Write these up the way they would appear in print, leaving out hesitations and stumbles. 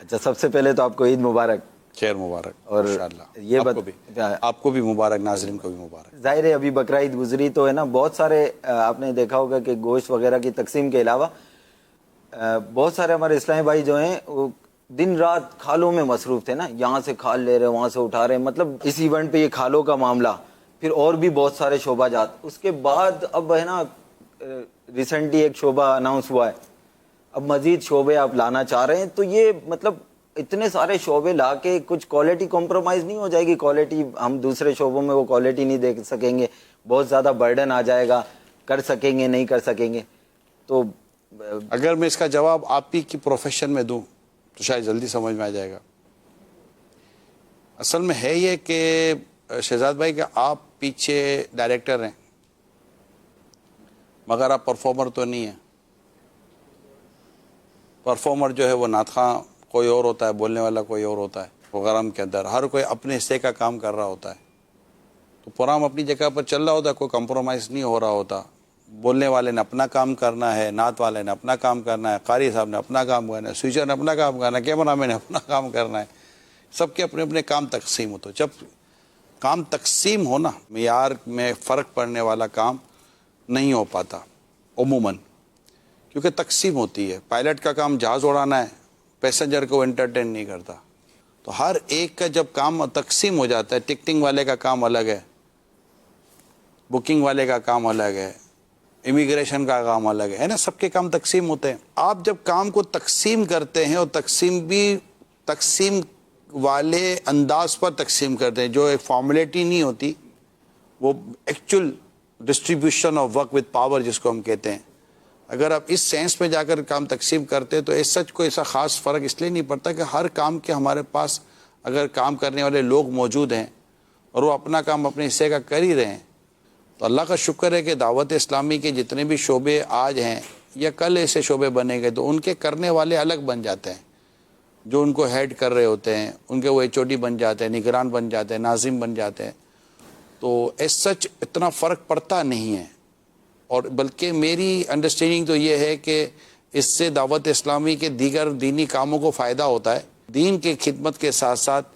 اچھا، سب سے پہلے تو آپ کو عید مبارک. خیر مبارک. اور یہ آپ کو بھی مبارک، ناظرین کو بھی مبارک. ظاہر ہے ابھی بقرعید گزری تو ہے نا، بہت سارے آپ نے دیکھا ہوگا کہ گوشت وغیرہ کی تقسیم کے علاوہ بہت سارے ہمارے اسلامی بھائی جو ہیں وہ دن رات کھالوں میں مصروف تھے نا، یہاں سے کھال لے رہے وہاں سے اٹھا رہے، مطلب اس ایونٹ پہ یہ کھالوں کا معاملہ، پھر اور بھی بہت سارے شعبہ جات. اس کے بعد اب ہے نا ریسنٹلی ایک شعبہ اناؤنس ہوا ہے، اب مزید شعبے آپ لانا چاہ رہے ہیں، تو یہ مطلب اتنے سارے شعبے لا کے کچھ کوالٹی کمپرومائز نہیں ہو جائے گی؟ کوالٹی ہم دوسرے شعبوں میں وہ کوالٹی نہیں دیکھ سکیں گے، بہت زیادہ برڈن آ جائے گا، کر سکیں گے نہیں کر سکیں گے. تو اگر میں اس کا جواب آپ ہی کی پروفیشن میں دوں تو شاید جلدی سمجھ میں آ جائے گا. اصل میں ہے یہ کہ شہزاد بھائی کہ آپ پیچھے ڈائریکٹر ہیں مگر آپ پرفارمر تو نہیں ہیں. پرفارمر جو ہے وہ نعت خواں کوئی اور ہوتا ہے، بولنے والا کوئی اور ہوتا ہے. پروگرام کے اندر ہر کوئی اپنے حصے کا کام کر رہا ہوتا ہے. تو پروگرام اپنی جگہ پر چل رہا ہوتا ہے، کوئی کمپرومائز نہیں ہو رہا ہوتا. بولنے والے نے اپنا کام کرنا ہے، نعت والے نے اپنا کام کرنا ہے، قاری صاحب نے اپنا کام کرنا ہے، سویچر نے اپنا کام کرنا ہے، کیمرہ مین نے اپنا کام کرنا ہے. سب کے اپنے اپنے کام تقسیم ہوتے. جب کام تقسیم ہونا، معیار میں فرق پڑنے والا کام نہیں ہو پاتا عموماً، کیونکہ تقسیم ہوتی ہے. پائلٹ کا کام جہاز اڑانا ہے، پیسنجر کو انٹرٹین نہیں کرتا. تو ہر ایک کا جب کام تقسیم ہو جاتا ہے، ٹکٹنگ والے کا کام الگ ہے، بکنگ والے کا کام الگ ہے، امیگریشن کا کام الگ ہے نا، سب کے کام تقسیم ہوتے ہیں. آپ جب کام کو تقسیم کرتے ہیں اور تقسیم بھی تقسیم والے انداز پر تقسیم کرتے ہیں، جو ایک فارمیلٹی نہیں ہوتی، وہ actual distribution of work with power جس کو ہم کہتے ہیں. اگر آپ اس سینس میں جا کر کام تقسیم کرتے تو اس سچ کو ایسا خاص فرق اس لیے نہیں پڑتا کہ ہر کام کے ہمارے پاس اگر کام کرنے والے لوگ موجود ہیں اور وہ اپنا کام اپنے حصے کا کر ہی رہے ہیں. تو اللہ کا شکر ہے کہ دعوت اسلامی کے جتنے بھی شعبے آج ہیں یا کل ایسے شعبے بنے گئے تو ان کے کرنے والے الگ بن جاتے ہیں. جو ان کو ہیڈ کر رہے ہوتے ہیں ان کے وہ ایچ او ڈی بن جاتے ہیں، نگران بن جاتے ہیں، ناظم بن جاتے ہیں. تو اس سچ اتنا فرق پڑتا نہیں ہے. اور بلکہ میری انڈرسٹینڈنگ تو یہ ہے کہ اس سے دعوت اسلامی کے دیگر دینی کاموں کو فائدہ ہوتا ہے. دین کی خدمت کے ساتھ ساتھ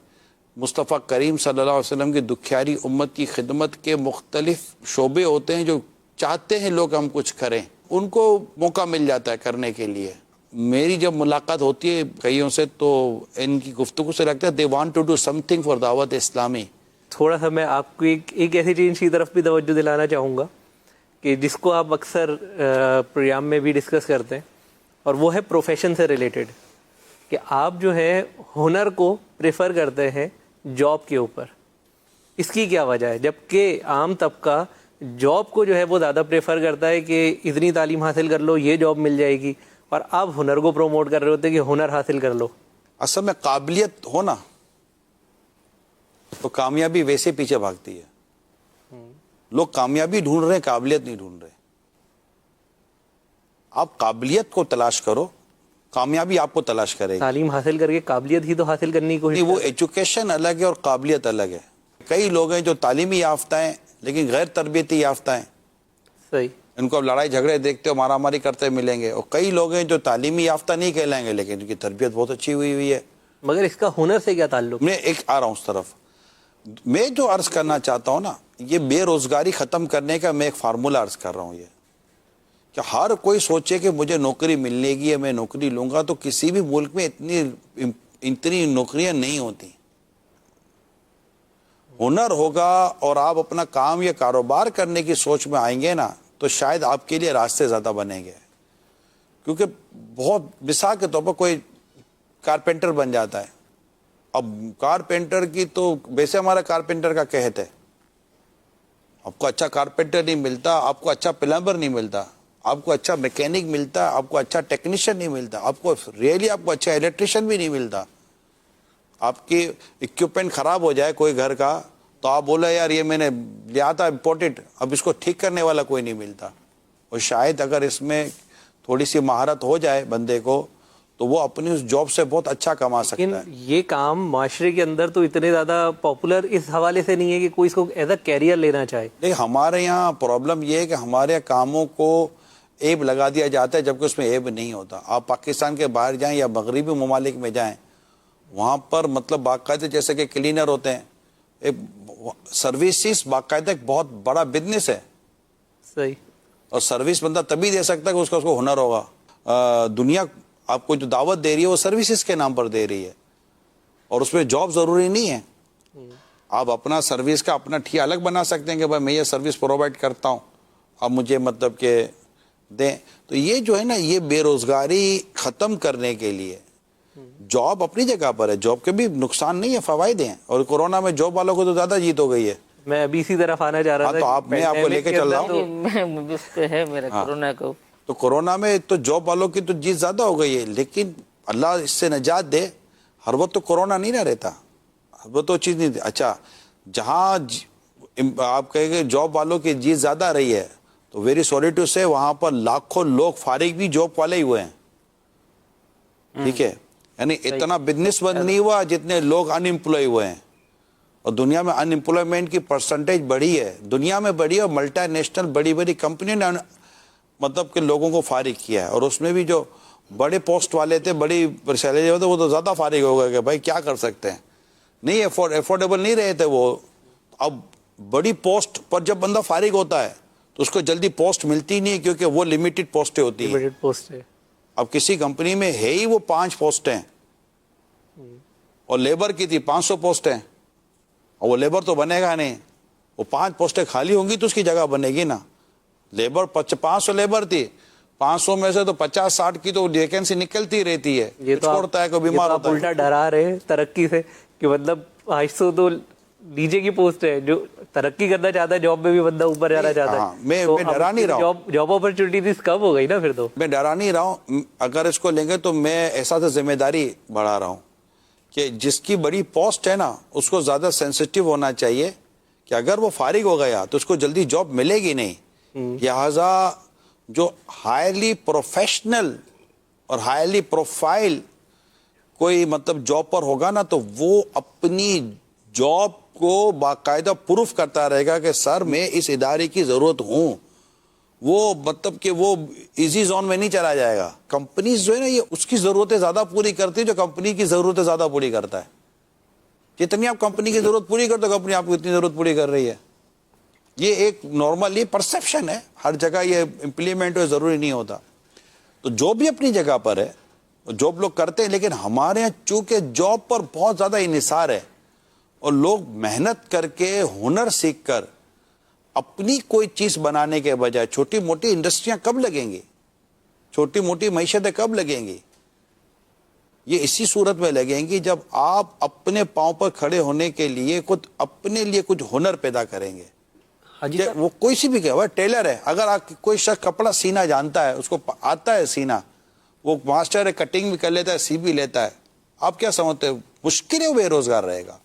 مصطفیٰ کریم صلی اللہ علیہ وسلم کی دکھیاری امت کی خدمت کے مختلف شعبے ہوتے ہیں جو چاہتے ہیں لوگ ہم کچھ کریں، ان کو موقع مل جاتا ہے کرنے کے لیے. میری جب ملاقات ہوتی ہے کئیوں سے تو ان کی گفتگو سے لگتا ہے they want to do something for دعوت اسلامی. تھوڑا سا میں آپ کو ایک ایسی چیز کی طرف بھی توجہ دلانا چاہوں گا کہ جس کو آپ اکثر پروگرام میں بھی ڈسکس کرتے ہیں، اور وہ ہے پروفیشن سے ریلیٹڈ، کہ آپ جو ہے ہنر کو پریفر کرتے ہیں جاب کے اوپر. اس کی کیا وجہ ہے جبکہ عام طبقہ جاب کو جو ہے وہ زیادہ پریفر کرتا ہے کہ اتنی تعلیم حاصل کر لو یہ جاب مل جائے گی، اور آپ ہنر کو پروموٹ کر رہے ہوتے ہیں کہ ہنر حاصل کر لو؟ اصل میں قابلیت ہونا تو کامیابی ویسے پیچھے بھاگتی ہے. لوگ کامیابی ڈھونڈ رہے ہیں، قابلیت نہیں ڈھونڈ رہے. آپ قابلیت کو تلاش کرو، کامیابی آپ کو تلاش کرے گی. تعلیم حاصل کر کے قابلیت ہی تو حاصل کرنے کی کوشش. نہیں، وہ ایجوکیشن الگ ہے اور قابلیت الگ ہے. کئی لوگ ہیں جو تعلیمی یافتہ ہیں لیکن غیر تربیتی یافتہ ہیں. صحیح. ان کو اب لڑائی جھگڑے دیکھتے ہو مارا ماری کرتے ملیں گے. اور کئی لوگ ہیں جو تعلیمی یافتہ نہیں کہلائیں گے لیکن ان کی تربیت بہت اچھی ہوئی ہے. مگر اس کا ہنر سے کیا تعلق؟ میں ایک آ رہا ہوں اس طرف. میں جو عرض کرنا چاہتا ہوں نا، یہ بے روزگاری ختم کرنے کا میں ایک فارمولہ عرض کر رہا ہوں. یہ کہ ہر کوئی سوچے کہ مجھے نوکری ملنے گی ہے، میں نوکری لوں گا، تو کسی بھی ملک میں اتنی نوکریاں نہیں ہوتی. ہنر ہوگا اور آپ اپنا کام یا کاروبار کرنے کی سوچ میں آئیں گے نا تو شاید آپ کے لیے راستے زیادہ بنیں گے. کیونکہ بہت مثال کے طور پر کوئی کارپینٹر بن جاتا ہے. اب کارپینٹر کی تو ویسے ہمارا کارپینٹر کا قحط ہے. آپ کو اچھا کارپینٹر نہیں ملتا، آپ کو اچھا پلمبر نہیں ملتا، آپ کو اچھا میکینک ملتا، آپ کو اچھا ٹیکنیشین نہیں ملتا، آپ کو اچھا الیکٹریشین بھی نہیں ملتا. آپ کی اکوپمنٹ خراب ہو جائے کوئی گھر کا تو آپ بولے یار یہ میں نے لیا تھا امپورٹڈ، اب اس کو ٹھیک کرنے والا کوئی نہیں ملتا. اور شاید اگر اس میں تھوڑی سی مہارت ہو جائے بندے کو تو وہ اپنی اس جاب سے بہت اچھا کما سکتا ہے. یہ کام معاشرے کے اندر تو اتنے زیادہ پاپولر اس حوالے سے نہیں ہے کہ کوئی اس کو ایز اے کیریئر لینا چاہے. نہیں، ہمارے یہاں پرابلم یہ ہے کہ ہمارے کاموں کو عیب لگا دیا جاتا ہے جبکہ اس میں عیب نہیں ہوتا. آپ پاکستان کے باہر جائیں یا مغربی ممالک میں جائیں وہاں پر مطلب باقاعدہ جیسے کہ کلینر ہوتے ہیں, ایک سروسز باقاعدہ ایک بہت بڑا بزنس ہے, صحیح. اور سروس بندہ تبھی دے سکتا ہے کہ اس کو ہنر ہوگا. دنیا آپ کو جو دعوت دے رہی ہے وہ سروسز کے نام پر دے رہی ہے, اور اس میں جاب ضروری نہیں ہے. آپ اپنا سروس کا اپنا ٹھی الگ بنا سکتے ہیں کہ بھائی میں یہ سروس پرووائڈ کرتا ہوں, آپ مجھے مطلب کہ دیں. تو یہ جو ہے نا, یہ بے روزگاری ختم کرنے کے لیے جاب اپنی جگہ پر ہے, جاب کے بھی نقصان نہیں ہے, فوائد ہیں. اور کورونا میں جاب والوں کو تو زیادہ جیت ہو گئی ہے. میں ابھی اسی طرف آنا چاہ رہا تھا. تو میں آپ کو لے کے چل رہا ہوں. میں اس پہ ہے میرا کورونا کو. تو کورونا میں تو جاب والوں کی تو جیت زیادہ ہو گئی ہے, لیکن اللہ اس سے نجات دے. ہر وقت تو کورونا نہیں نہ رہتا, ہر وقت تو چیز نہیں. اچھا, جہاں آپ کہیں گے جاب والوں کی جیت زیادہ رہی ہے, تو ویری سوری ٹو سے وہاں پر لاکھوں لوگ فارغ بھی جاب والے ہی ہوئے ہیں. ٹھیک ہے, یعنی اتنا بزنس بند نہیں ہوا جتنے لوگ ان امپلائی ہوئے ہیں. اور دنیا میں ان امپلائمنٹ کی پرسنٹیج بڑھی ہے, دنیا میں بڑھی ہے, اور ملٹی نیشنل بڑی بڑی کمپنیوں نے مطلب کہ لوگوں کو فارغ کیا ہے. اور اس میں بھی جو بڑے پوسٹ والے تھے, بڑی سیلری ہوتے, وہ تو زیادہ فارغ ہو گئے کہ بھائی کیا کر سکتے ہیں, نہیں افورڈیبل نہیں رہے تھے وہ. اب بڑی پوسٹ پر جب بندہ فارغ ہوتا ہے تو اس کو جلدی پوسٹ ملتی نہیں ہے, کیونکہ وہ لمیٹڈ پوسٹیں ہوتی ہیں. لمیٹڈ پوسٹ ہے. اب کسی کمپنی میں ہے ہی وہ 5 پوسٹیں, اور لیبر کی تھی 500 پوسٹیں, اور وہ لیبر تو بنے گا نہیں. وہ 5 پوسٹیں خالی ہوں گی تو اس کی جگہ بنے گی نا. لیبر 500 لیبر تھی, 500 میں سے تو 50-60 کی تو ویکینسی نکلتی رہتی ہے. یہ تو چھوڑتا ہے, کوئی بیمار ہوتا ہے. الٹا ڈرا رہے ترقی سے کہ مطلب 500 تو نیچے کی پوسٹ ہے, جو ترقی کرنا چاہتا ہے جاب میں بھی بندہ اوپر جانا چاہتا ہے. میں ڈرا نہیں رہا ہوں, جاب اپرچونیٹیز کم ہو گئی نا پھر تو. میں ڈرا نہیں رہا ہوں. اگر اس کو لیں گے تو میں احساس ذمہ داری بڑھا رہا ہوں کہ جس کی بڑی پوسٹ ہے نا, اس کو زیادہ سینسٹیو ہونا چاہیے کہ اگر وہ فارغ ہو گیا تو اس کو جلدی جاب ملے گی نہیں. لہذا جو ہائیلی پروفیشنل اور ہائیلی پروفائل کوئی مطلب جاب پر ہوگا نا, تو وہ اپنی جاب کو باقاعدہ پروف کرتا رہے گا کہ سر میں اس ادارے کی ضرورت ہوں. وہ مطلب کہ وہ ایزی زون میں نہیں چلا جائے گا. کمپنیز جو ہے نا, یہ اس کی ضرورتیں زیادہ پوری کرتی ہے جو کمپنی کی ضرورتیں زیادہ پوری کرتا ہے. جتنی آپ کمپنی کی ضرورت پوری کرتے ہو, کمپنی آپ کو اتنی ضرورت پوری کر رہی ہے. یہ ایک نارمل یہ پرسیپشن ہے, ہر جگہ یہ امپلیمنٹ ہو ضروری نہیں ہوتا. تو جو بھی اپنی جگہ پر ہے جاب لوگ کرتے ہیں, لیکن ہمارے یہاں چونکہ جاب پر بہت زیادہ انحصار ہے, اور لوگ محنت کر کے ہنر سیکھ کر اپنی کوئی چیز بنانے کے بجائے چھوٹی موٹی انڈسٹریاں کب لگیں گی, چھوٹی موٹی معیشتیں کب لگیں گی؟ یہ اسی صورت میں لگیں گی جب آپ اپنے پاؤں پر کھڑے ہونے کے لیے خود اپنے لیے کچھ ہنر پیدا کریں گے. وہ کوئی سی بھی کہ ٹیلر ہے, اگر آپ کوئی شخص کپڑا سینا جانتا ہے, اس کو آتا ہے سینا, وہ ماسٹر ہے, کٹنگ بھی کر لیتا ہے, سی بھی لیتا ہے, آپ کیا سمجھتے ہیں مشکل ہے وہ بے روزگار رہے گا؟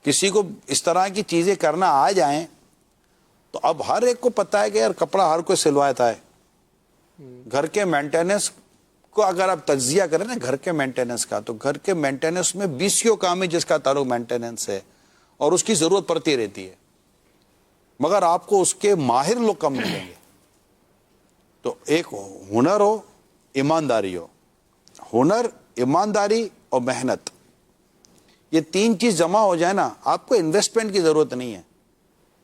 کسی کو اس طرح کی چیزیں کرنا آ جائیں تو اب ہر ایک کو پتا ہے کہ یار کپڑا ہر کوئی سلواتا ہے. گھر کے مینٹیننس کو اگر آپ تجزیہ کریں نا گھر کے مینٹیننس کا, تو گھر کے مینٹیننس میں 20 کام ہے جس کا تعلق مینٹیننس ہے, اور اس کی ضرورت پڑتی رہتی ہے, مگر آپ کو اس کے ماہر لوگ کم ملیں گے. تو ایک ہنر ہو, ایمانداری ہو. ہنر, ایمانداری اور محنت, یہ 3 چیز جمع ہو جائے نا, آپ کو انویسٹمنٹ کی ضرورت نہیں ہے.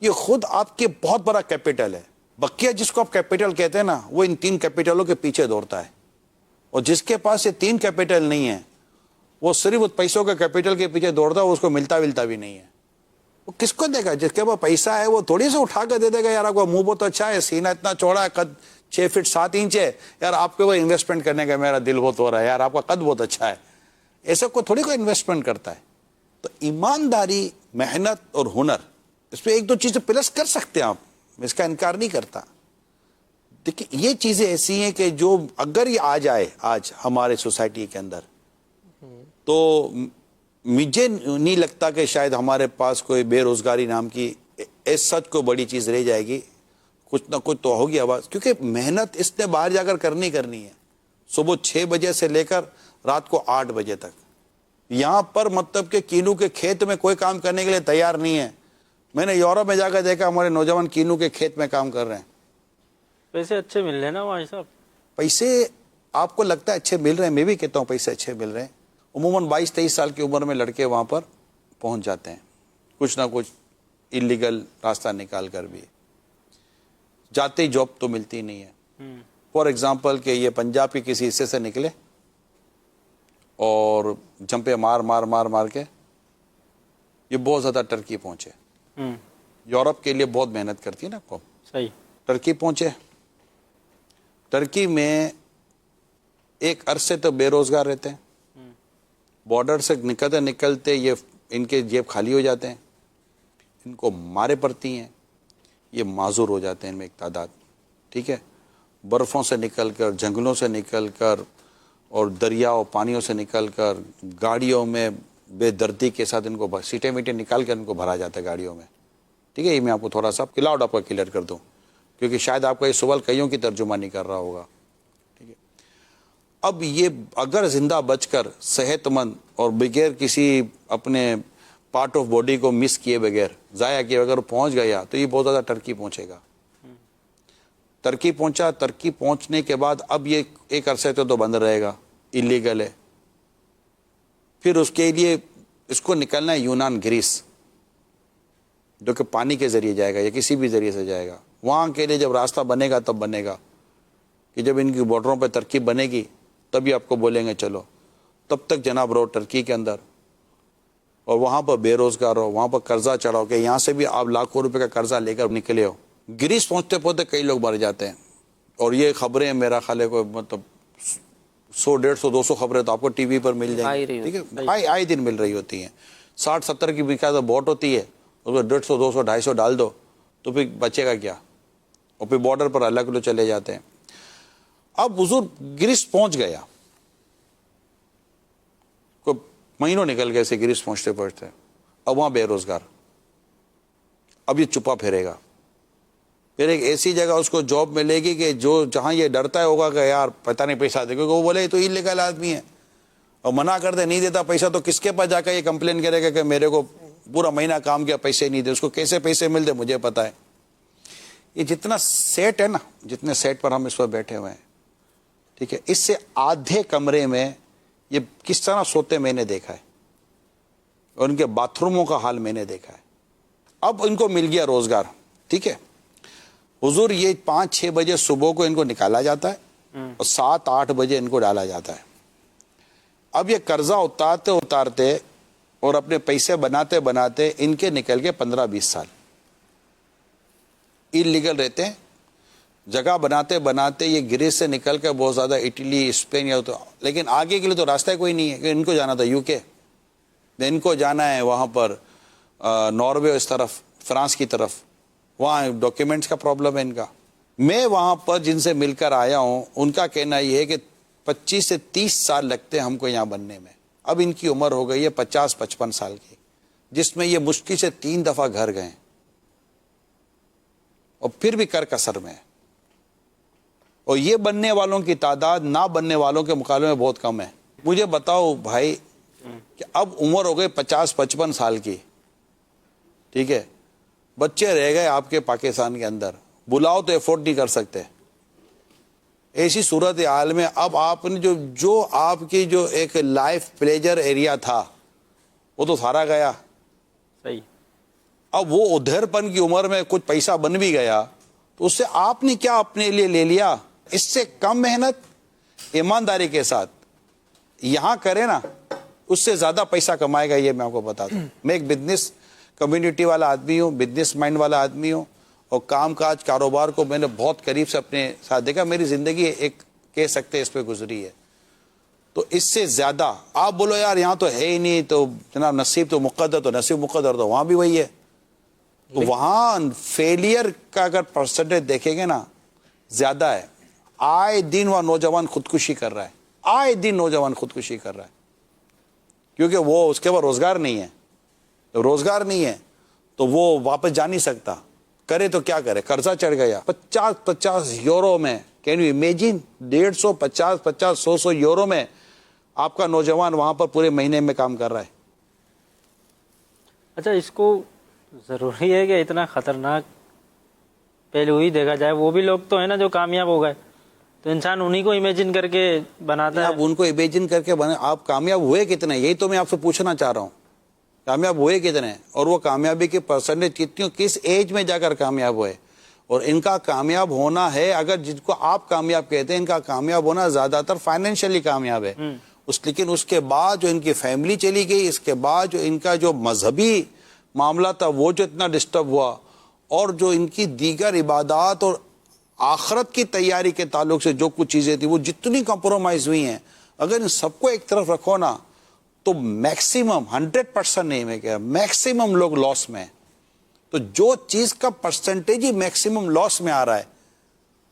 یہ خود آپ کے بہت بڑا کیپٹل ہے. بقیہ جس کو آپ کیپٹل کہتے ہیں نا, وہ ان 3 کیپٹلوں کے پیچھے دوڑتا ہے. اور جس کے پاس یہ 3 کیپٹل نہیں ہے, وہ صرف پیسوں کے کیپٹل کے پیچھے دوڑتا ہے, اس کو ملتا بھی نہیں ہے. وہ کس کو دے گا؟ جس کے پاس پیسہ ہے وہ تھوڑی سے اٹھا کے دے دے گا, یار آپ کا منہ بہت اچھا ہے, سینہ اتنا چوڑا ہے, قد 6 فٹ 7 انچ ہے, یار آپ کے وہ انویسٹمنٹ کرنے کا میرا دل بہت ہو رہا ہے, یار آپ کا قد بہت اچھا ہے. ایسا کو تھوڑی کوئی انویسٹمنٹ کرتا ہے. تو ایمانداری, محنت اور ہنر, اس پہ 1-2 چیزیں پلس کر سکتے ہیں آپ, میں اس کا انکار نہیں کرتا. دیکھیں یہ چیزیں ایسی ہیں کہ جو اگر یہ آ جائے آج ہمارے سوسائٹی کے اندر, تو مجھے نہیں لگتا کہ شاید ہمارے پاس کوئی بے روزگاری نام کی سچ کو بڑی چیز رہ جائے گی. کچھ نہ کچھ تو ہوگی آواز, کیونکہ محنت اس نے باہر جا کر کرنی ہے. صبح 6 بجے سے لے کر رات کو 8 بجے تک. یہاں پر مطلب کہ کینو کے کھیت میں کوئی کام کرنے کے لیے تیار نہیں ہے. میں نے یورپ میں جا کر دیکھا, ہمارے نوجوان کینو کے کھیت میں کام کر رہے ہیں. پیسے اچھے مل رہے ہیں نا بھائی صاحب. پیسے آپ کو لگتا ہے اچھے مل رہے ہیں, میں بھی کہتا ہوں پیسے اچھے مل رہے ہیں. عموماً 22-23 سال کی عمر میں لڑکے وہاں پر پہنچ جاتے ہیں، کچھ نہ کچھ انلیگل راستہ نکال کر بھی، جاتے ہی جاب تو ملتی نہیں ہے. فار ایگزامپل کہ یہ پنجاب کے کسی حصے سے نکلے اور جمپے مار کے یہ بہت زیادہ ٹرکی پہنچے. یورپ کے لیے بہت محنت کرتی ہے نا قوم. صحیح. ٹرکی پہنچے. ٹرکی میں ایک عرصے تو بے روزگار رہتے ہیں، بارڈر سے نکلتے یہ ان کے جیب خالی ہو جاتے ہیں، ان کو مارے پڑتی ہیں، یہ معذور ہو جاتے ہیں ان میں ایک تعداد. ٹھیک ہے، برفوں سے نکل کر، جنگلوں سے نکل کر اور دریاؤں پانیوں سے نکل کر گاڑیوں میں بے دردی کے ساتھ ان کو سیٹیں میٹیں نکال کر ان کو بھرا جاتا ہے گاڑیوں میں. ٹھیک ہے، یہ میں آپ کو تھوڑا سا کلاؤڈ آپ کا کلیئر کر دوں کیونکہ شاید آپ کا یہ سوال کئیوں کی ترجمہ نہیں کر رہا ہوگا. ٹھیک ہے، اب یہ اگر زندہ بچ کر صحت مند اور بغیر کسی اپنے پارٹ آف باڈی کو مس کیے بغیر، ضائع کیے بغیر پہنچ گیا تو یہ بہت زیادہ ٹرکی پہنچے گا. ترکی پہنچا، ترکی پہنچنے کے بعد اب یہ ایک عرصے تو بند رہے گا، انلیگل ہے. پھر اس کے لیے اس کو نکلنا ہے یونان، گریس، جو کہ پانی کے ذریعے جائے گا یا کسی بھی ذریعے سے جائے گا. وہاں کے لیے جب راستہ بنے گا تب بنے گا کہ جب ان کی بارڈروں پہ ترکیب بنے گی تبھی آپ کو بولیں گے چلو. تب تک جناب رہو ٹرکی کے اندر اور وہاں پر بے روزگار ہو، وہاں پر قرضہ چڑھاؤ کہ یہاں سے بھی آپ لاکھوں روپے کا قرضہ لے کر نکلے ہو. گریس پہنچتے پہنچتے کئی لوگ مر جاتے ہیں اور یہ خبریں میرا خیال ہے کوئی مطلب 100 150 200 خبریں تو آپ کو ٹی وی پر مل جائیں گی. ٹھیک ہے، آئے دن مل رہی ہوتی ہیں. 60-70 کی بقاعدہ بوٹ ہوتی ہے، اس کو 150 200 250 ڈال دو تو پھر بچے گا کیا، اور پھر بارڈر پر الگ لوگ چلے جاتے ہیں. اب حضور گریس پہنچ گیا، کوئی مہینوں نکل گئے سے گریس پہنچتے پہنچتے. اب وہاں بے روزگار، اب یہ چپا پھرے گا. پھر ایک ایسی جگہ اس کو جاب ملے گی کہ جہاں یہ ڈرتا ہے ہوگا کہ یار پتہ نہیں پیسہ دے، کیونکہ وہ بولے تو انلیگل آدمی ہے اور منع کر دے نہیں دیتا پیسہ تو کس کے پاس جا کر یہ کمپلین کرے گا کہ میرے کو پورا مہینہ کام کیا پیسے نہیں دے. اس کو کیسے پیسے ملتے مجھے پتا ہے. یہ جتنا سیٹ ہے نا، جتنے سیٹ پر ہم اس وقت بیٹھے ہوئے ہیں، ٹھیک ہے، اس سے آدھے کمرے میں یہ کس طرح سوتے میں نے دیکھا ہے اور ان کے باتھ روموں کا حال میں نے دیکھا ہے. اب ان کو مل گیا روزگار. ٹھیک ہے حضور، یہ 5-6 بجے صبح کو ان کو نکالا جاتا ہے اور 7-8 بجے ان کو ڈالا جاتا ہے. اب یہ قرضہ اتارتے اور اپنے پیسے بناتے بناتے ان کے نکل کے 15-20 سال انلیگل رہتے ہیں. جگہ بناتے بناتے یہ گریس سے نکل کر بہت زیادہ اٹلی، اسپین یا تو، لیکن آگے کے لیے تو راستہ کوئی نہیں ہے کہ ان کو جانا تھا UK، ان کو جانا ہے وہاں پر ناروے، اس طرف فرانس کی طرف، وہاں ڈاکیومنٹس کا پرابلم ہے ان کا. میں وہاں پر جن سے مل کر آیا ہوں ان کا کہنا یہ ہے کہ 25 سے 30 سال لگتے ہیں ہم کو یہاں بننے میں. اب ان کی عمر ہو گئی ہے 50-55 سال کی، جس میں یہ مشکل سے 3 دفعہ گھر گئے اور پھر بھی کر کسر میں ہے. اور یہ بننے والوں کی تعداد نہ بننے والوں کے مقابلے میں بہت کم ہے. مجھے بتاؤ بھائی کہ اب عمر ہو گئی 50-55 سال کی، ٹھیک ہے، بچے رہ گئے آپ کے پاکستان کے اندر، بلاؤ تو افورڈ نہیں کر سکتے. ایسی صورت حال میں اب آپ نے جو آپ کی جو ایک لائف پلیجر ایریا تھا وہ تو سارا گیا. صحیح. اب وہ ادھر پن کی عمر میں کچھ پیسہ بن بھی گیا تو اس سے آپ نے کیا اپنے لیے لے لیا. اس سے کم محنت ایمانداری کے ساتھ یہاں کرے نا، اس سے زیادہ پیسہ کمائے گا. یہ میں آپ کو بتا دوں، میں ایک بزنس کمیونٹی والا آدمی ہوں، بزنس مائنڈ والا آدمی ہوں اور کام کاج کاروبار کو میں نے بہت قریب سے اپنے ساتھ دیکھا. میری زندگی ایک کہہ سکتے اس پہ گزری ہے. تو اس سے زیادہ آپ بولو یار یہاں تو ہے ہی نہیں تو جناب نصیب تو مقدر، تو نصیب مقدر تو وہاں بھی وہی ہے. تو وہاں فیلئر کا اگر پرسنٹیج دیکھیں گے نا زیادہ ہے. آئے دن وہ نوجوان خودکشی کر رہا ہے، آئے دن نوجوان خودکشی کر رہا ہے کیونکہ وہ اس کے پاس روزگار نہیں ہے. روزگار نہیں ہے تو وہ واپس جا نہیں سکتا. کرے تو کیا کرے، قرضہ چڑھ گیا. 50 یورو میں، کین یو امیجن، 150 100 یورو میں آپ کا نوجوان وہاں پر پورے مہینے میں کام کر رہا ہے. اچھا، اس کو ضروری ہے کہ اتنا خطرناک پہلو ہی دیکھا جائے؟ وہ بھی لوگ تو ہیں نا جو کامیاب ہو گئے، تو انسان انہی کو امیجن کر کے بناتا ہے. آپ ان کو امیجن کر کے بنے. آپ کامیاب ہوئے کتنے, یہی تو میں آپ سے پوچھنا چاہ رہا ہوں. کامیاب ہوئے کتنے, اور وہ کامیابی کی پرسنٹیج کتنی, کس ایج میں جا کر کامیاب ہوئے. اور ان کا کامیاب ہونا ہے, اگر جن کو آپ کامیاب کہتے ہیں, ان کا کامیاب ہونا زیادہ تر فائنینشلی کامیاب ہے. لیکن اس کے بعد جو ان کی فیملی چلی گئی, اس کے بعد جو ان کا جو مذہبی معاملہ تھا وہ جو اتنا ڈسٹرب ہوا, اور جو ان کی دیگر عبادات اور آخرت کی تیاری کے تعلق سے جو کچھ چیزیں تھیں وہ جتنی کمپرومائز ہوئی ہیں, اگر ان سب کو ایک طرف رکھو نا تو میکسیمم 100% نہیں, میں کہا میکسیمم لوگ لاس میں ہیں. تو جو چیز کا پرسنٹیج ہی میکسیمم لاس میں آ رہا ہے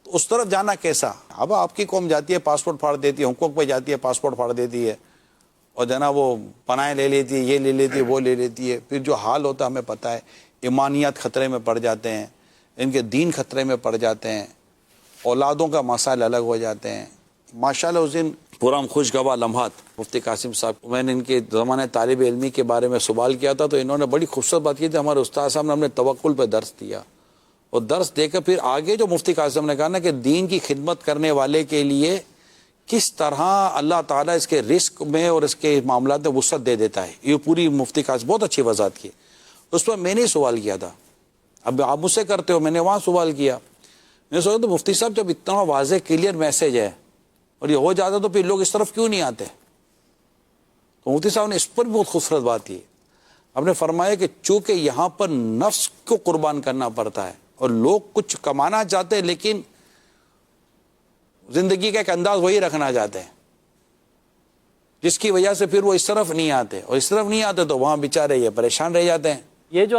تو اس طرف جانا کیسا. اب آپ کی قوم جاتی ہے پاسپورٹ پھاڑ دیتی ہے, ہانگ کانگ پہ جاتی ہے پاسپورٹ پھاڑ دیتی ہے, اور جناب وہ پناہیں لے لیتی ہے, یہ لے لیتی ہے, وہ لے لیتی ہے. پھر جو حال ہوتا ہے ہمیں پتہ ہے, ایمانیات خطرے میں پڑ جاتے ہیں, ان کے دین خطرے میں پڑ جاتے ہیں, اولادوں کا مسائل الگ ہو جاتے ہیں. ماشاءاللہ اس دن پورا خوشگوار لمحات مفتی قاسم صاحب, میں نے ان کے زمانہ طالب علمی کے بارے میں سوال کیا تھا تو انہوں نے بڑی خوبصورت بات کی تھی. ہمارے استاد صاحب نے ہمیں توکل پہ درس دیا, اور درس دے کر پھر آگے جو مفتی قاسم نے کہا نا کہ دین کی خدمت کرنے والے کے لیے کس طرح اللہ تعالیٰ اس کے رزق میں اور اس کے معاملات میں وسعت دے دیتا ہے. یہ پوری مفتی قاسم بہت اچھی وضاحت کی. اس پر میں نے سوال کیا تھا, اب آپ مجھ سے کرتے ہو, میں نے وہاں سوال کیا. میں نے سوچا تو مفتی صاحب جب اتنا واضح کلیئر میسج ہے اور یہ ہو جاتا تو پھر لوگ اس طرف کیوں نہیں آتے. تو مفتی صاحب نے اس پر بہت خوبصورت بات کی. آپ نے فرمایا کہ چونکہ یہاں پر نفس کو قربان کرنا پڑتا ہے اور لوگ کچھ کمانا چاہتے ہیں لیکن زندگی کا ایک انداز وہی رکھنا چاہتے ہیں, جس کی وجہ سے پھر وہ اس طرف نہیں آتے, اور اس طرف نہیں آتے تو وہاں بیچارے یہ پریشان رہ جاتے ہیں. یہ جو